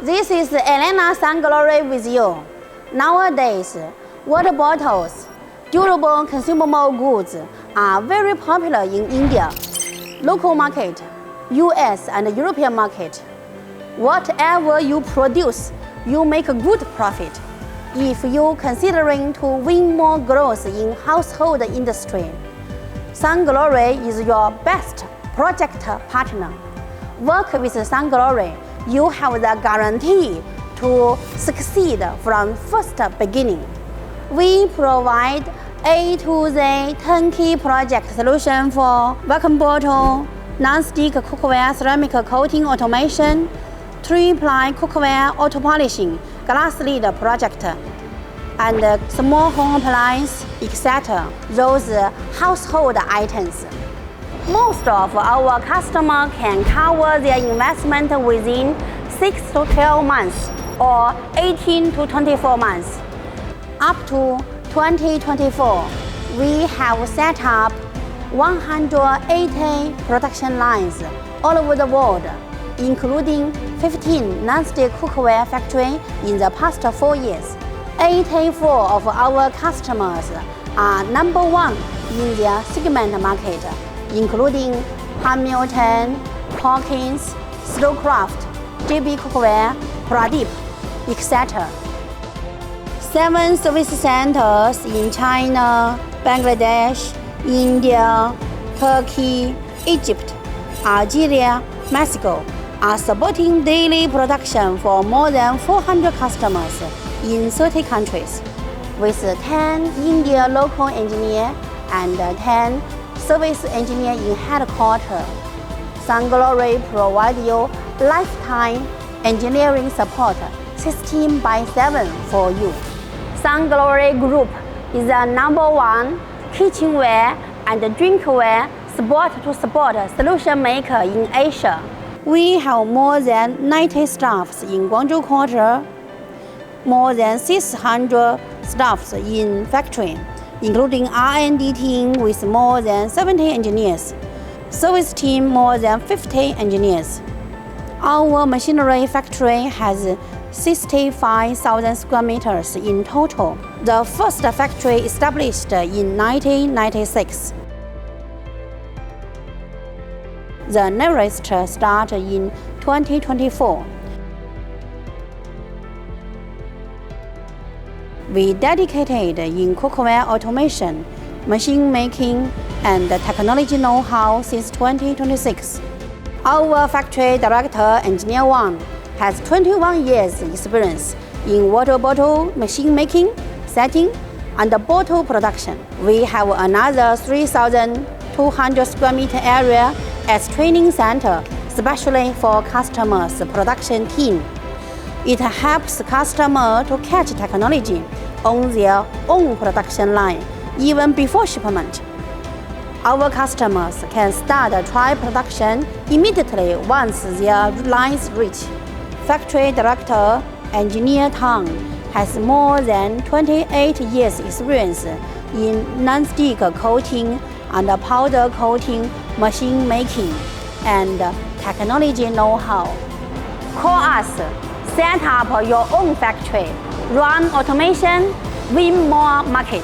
This is Elena Sunglory with you. Nowadays, water bottles, durable consumable goods are very popular in India, local market, US and European market. Whatever you produce, you make a good profit. If you're considering to win more growth in household industry, Sunglory is your best project partner. Work with Sunglory, you have the guarantee to succeed from first beginning. We provide A to Z turnkey project solution for vacuum bottle, non-stick cookware ceramic coating automation, 3-ply cookware auto polishing, glass lid project, and small home appliance, etc. Those household items. Most of our customers can cover their investment within 6 to 12 months or 18 to 24 months. Up to 2024, we have set up 180 production lines all over the world, including 15 non-stick cookware factories in the past 4 years. 84 of our customers are number one in their segment market, including Hamilton, Hawkins, Slowcraft, JB Cookware, Pradeep, etc. 7 service centers in China, Bangladesh, India, Turkey, Egypt, Algeria, Mexico are supporting daily production for more than 400 customers in 30 countries, with 10 India local engineers and 10 service engineers in headquarters. Sunglory provides you lifetime engineering support 16/7 for you. Sunglory Group is the #1 kitchenware and drinkware sport-to-sport solution maker in Asia. We have more than 90 staffs in Guangzhou quarter, more than 600 staffs in factory, including R&D team with more than 70 engineers, service team more than 50 engineers. Our machinery factory has 65,000 square meters in total. The first factory established in 1996. The nearest start in 2024. We dedicated in cookware automation, machine making, and technology know-how since 2026. Our factory director, Engineer Wang, has 21 years experience in water bottle machine making, setting, and bottle production. We have another 3,200 square meter area as training center, especially for customers' production team. It helps customers to catch technology on their own production line, even before shipment. Our customers can start trial production immediately once their lines reach. Factory Director, Engineer Tang, has more than 28 years experience in non-stick coating and powder coating machine making and technology know-how. Call us, set up your own factory, run automation, win more market.